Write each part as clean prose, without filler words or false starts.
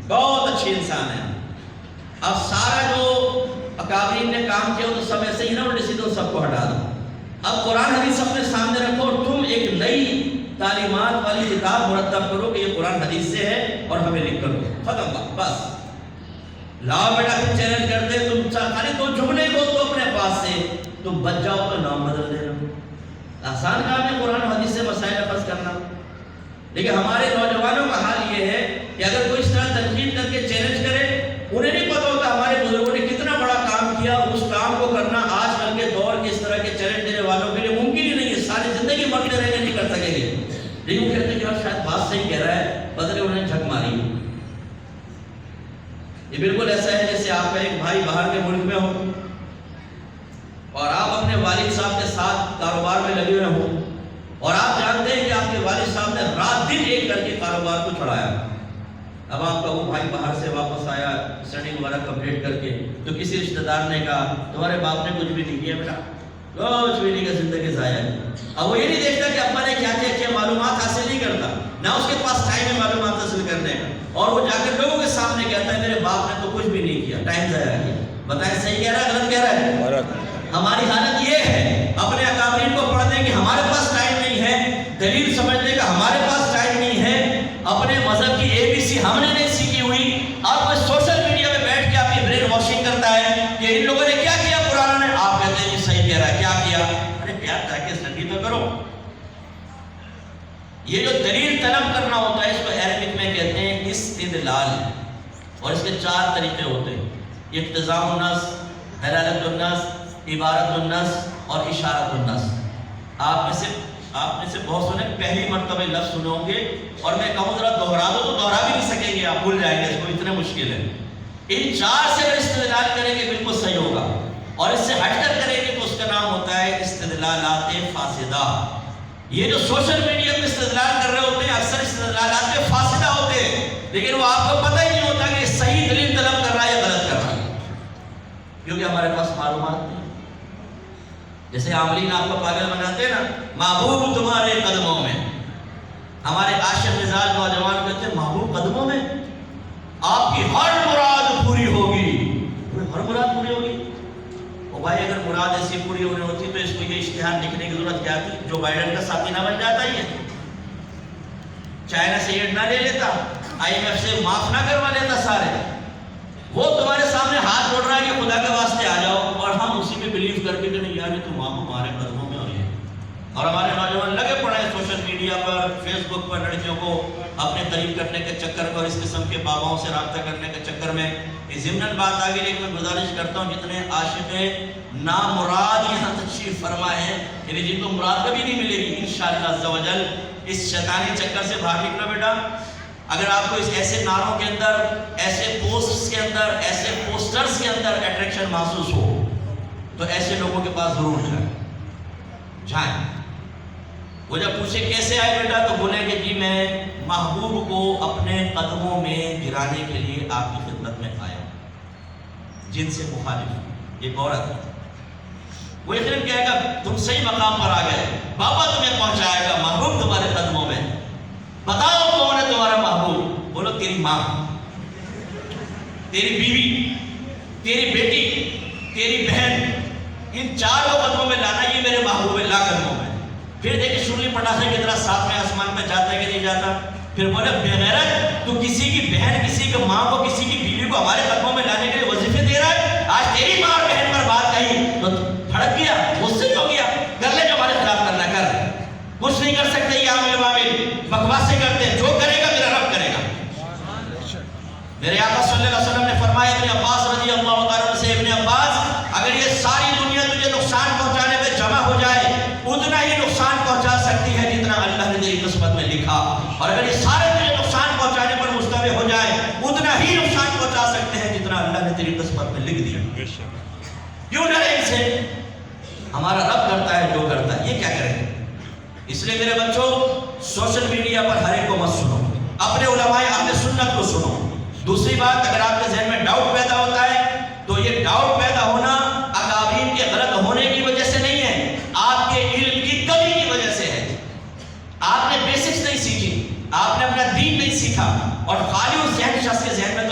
بہت اچھے انسان ہیں. اب سارا جو اکابرین نے کام کیا تو سب ایسے ہی نہ الٹے سیدھے سب کو ہٹا دو. اب قرآن حدیث اپنے سامنے رکھو اور تم ایک نئی تعلیمات والی کتاب مرتب کرو کہ یہ قرآن حدیث سے ہے اور ہمیں لکھ کرو. ختم بس. لاؤ بیٹا پھر چیلنج کر دے تم خالی دو جملے بول دو اپنے پاس سے, تم بچ جاؤ تو نام بدل دینا. آسان کام ہے قرآن حدیث سے مسائل حفظ کرنا. لیکن ہمارے نوجوانوں کا حال یہ ہے کہ اگر کوئی اس طرح تنقید کر کے چیلنج کرے, انہیں نہیں پتا ہوتا ہمارے بزرگوں نے کتنا بڑا کام کیا. اس کام کو کرنا آج کل کے دور کے اس طرح کے چیلنج دینے والوں کے لیے ممکن ہی نہیں ہے. ساری زندگی مرتے رہنے نہیں کر سکیں گے. لیکن وہ کہتے ہیں کہ آپ شاید بات صحیح کہہ رہا ہے, بدلے انہوں نے جھک ماری. یہ بالکل ایسا ہے جیسے آپ کا ایک بھائی باہر کے ملک میں ہو اور آپ اپنے والد صاحب کے ساتھ کاروبار میں لگے ہوئے ہوں اور آپ جانتے ہیں کہ آپ کے والد صاحب نے رات دن ایک کر کے کاروبار کو چھڑایا. اب آپ کا وہ بھائی باہر سے واپس آیا اسٹڈی وغیرہ کمپلیٹ کر کے, تو کسی رشتہ دار نے کہا تمہارے باپ نے کچھ بھی نہیں کیا بیٹا, کچھ بھی نہیں کیا, زندگی ضائع ہے. اب وہ یہ نہیں دیکھتا کہ ابا نے کیا کیا معلومات حاصل نہیں کرتا, نہ اس کے پاس ٹائم ہے معلومات حاصل کرنے کا, اور وہ جا کر لوگوں کے سامنے کہتا ہے میرے باپ نے تو کچھ بھی نہیں کیا, ٹائم ضائع کیا. بتائیں صحیح کہہ رہا ہے غلط کہہ رہا ہے؟ ہماری حالت یہ ہے اپنے اکابرین کو پڑھنے کی ہمارے پاس ٹائم نہیں ہے, دلیل سمجھنے کا ہمارے پاس ٹائم نہیں ہے, اپنے مذہب کی ABC ہم نے نہیں سیکھی ہوئی. آپ کوئی سوشل میڈیا میں بیٹھ کے آپ کی برین واشنگ کرتا ہے کہ ان لوگوں نے کیا کیا قرآن نے, آپ کہتے ہیں یہ صحیح کہہ رہا ہے, کیا کیا؟ ارے پیار تاکہ سنگی تو کرو. یہ جو دلیل طلب کرنا ہوتا ہے اس کو عربک میں کہتے ہیں استدلال, اور اس کے 4 طریقے ہوتے ہیں: اقتضاء النص, دلالت النص, عبارت النص اور اشارت النص. آپ میں سے بہت سنے پہلی مرتبہ لفظ سنے ہوں گے, اور میں کہوں ذرا دوہرا دو تو دوہرا بھی نہیں سکیں گے, آپ بھول جائیں گے, اس کو اتنے مشکل ہے. ان 4 سے اگر استدلال کریں گے بالکل صحیح ہوگا, اور اس سے ہٹ کر کریں گے تو اس کا نام ہوتا ہے استدلالات فاسدہ. یہ جو سوشل میڈیا پہ استدلال کر رہے ہوتے ہیں اکثر استدلالات فاسدہ ہوتے ہیں, لیکن وہ آپ کو پتہ ہی نہیں ہوتا کہ صحیح دلیل طلب کر رہا ہے یا غلط کر رہا ہے, کیونکہ ہمارے پاس معلومات نہیں. جیسے عاملین آپ کو پاگل بناتے ہیں نا, محبوب تمہارے قدموں میں. ہمارے عاشق مزاج نوجوان کہتے ہیں محبوب قدموں میں آپ کی ہر مراد پوری ہوگی. ہر مراد پوری ہوگی؟ او بھائی اگر مراد ایسی پوری ہونے ہوتی تو اس کو یہ اشتہار لکھنے کی ضرورت کیا تھی؟ جو بائیڈن کا ساتھی نہ بن جاتا, یہ چائنا سے ایڈ نہ لے لیتا, IMF سے معاف نہ کروا لیتا سارے. وہ تمہارے سامنے ہاتھ جوڑ رہا ہے کہ خدا کے واسطے آ جاؤ, اور ہم اسی میں بلیو کر کے کہ نہیں یار یہ تو ہمارے قدموں میں ہوئی ہے. اور ہمارے نوجوان لگے پڑے ہیں سوشل میڈیا پر, فیس بک پر لڑکیوں کو اپنے قریب کرنے کے چکر میں اور اس قسم کے باباؤں سے رابطہ کرنے کے چکر میں. ضمناً بات آگے, لیکن میں گزارش کرتا ہوں جتنے عاشق نامراد یہاں تشریف فرما ہے, یعنی جن کو مراد کبھی نہیں ملے گی انشاءاللہ عز و جل, اس شیطانی چکر سے باہر نکلو بیٹا. اگر آپ کو اس ایسے نعروں کے اندر, ایسے پوسٹس کے اندر, ایسے پوسٹرز کے اندر اٹریکشن محسوس ہو تو ایسے لوگوں کے پاس ضرور جائیں. وہ جب پوچھے کیسے آئے بیٹا تو بولیں کہ جی میں محبوب کو اپنے قدموں میں گرانے کے لیے آپ کی خدمت میں آیا ہوں. جن سے مخالف ایک عورت, وہ یقیناً کہے گا تم صحیح مقام پر آ گئے, بابا تمہیں پہنچائے گا, محبوب تمہارے قدموں میں. بتاؤ کون ہے تمہارا محبوب؟ بولو تیری ماں, تیری بیوی, تیری بیٹی, تیری بہن, ان 4 کو قدموں میں لانا, یہ میرے محبوب ہے, لا قدموں میں. پھر دیکھیں شرلی پٹاخے کی طرح ساتھ میں آسمان میں جاتا ہے کہ نہیں جاتا. پھر بولے بغیرت, تو کسی کی بہن, کسی کی ماں کو, کسی کی بیوی کو ہمارے قدموں میں لانے کے لیے وظیفے دے رہا ہے. آج تیری ماں اور بہن پر بات کہی تو بھڑک گیا, غصے ہو گیا, کر لے جو ہمارے خلاف کرنا کر, کچھ نہیں کر سکتے. یہ عامل بکواسیں کرتے ہیں, جو کرے گا میرا رب کرے گا. میرے آقا صلی اللہ علیہ وسلم نے فرمایا, ابن عباس رضی اللہ تعالیٰ عنہ سے, ابن عباس اگر یہ ساری دنیا تجھے نقصان پہنچانے پہ جمع ہو جائے اتنا ہی نقصان پہنچا سکتی ہے جتنا اللہ نے تیری قسمت میں لکھا, اور اگر یہ سارے تجھے نقصان پہنچانے پر مشتمل ہو جائے اتنا ہی نقصان پہنچا سکتے ہیں جتنا اللہ نے تیری قسمت میں لکھ دیا. کیوں ڈرے ان سے؟ ہمارا رب کرتا ہے جو کرتا ہے, یہ کیا کریں گے؟ اس لیے میرے بچوں سوشل میڈیا پر ہر ایک کو مت سنو, اپنے علماء اہل سنت کو سنو. دوسری بات, اگر آپ کے ذہن میں ڈاؤٹ پیدا ہوتا ہے تو یہ ڈاؤٹ پیدا ہونا اکابرین کے غلط ہونے کی وجہ سے نہیں ہے, آپ کے علم کی کمی کی وجہ سے ہے. آپ نے بیسکس نہیں سیکھی, آپ نے اپنا دین نہیں سیکھا, اور خالی اس ذہن شخص کے ذہن میں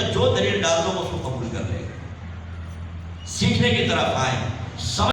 سیکھنے کی طرف آئیں.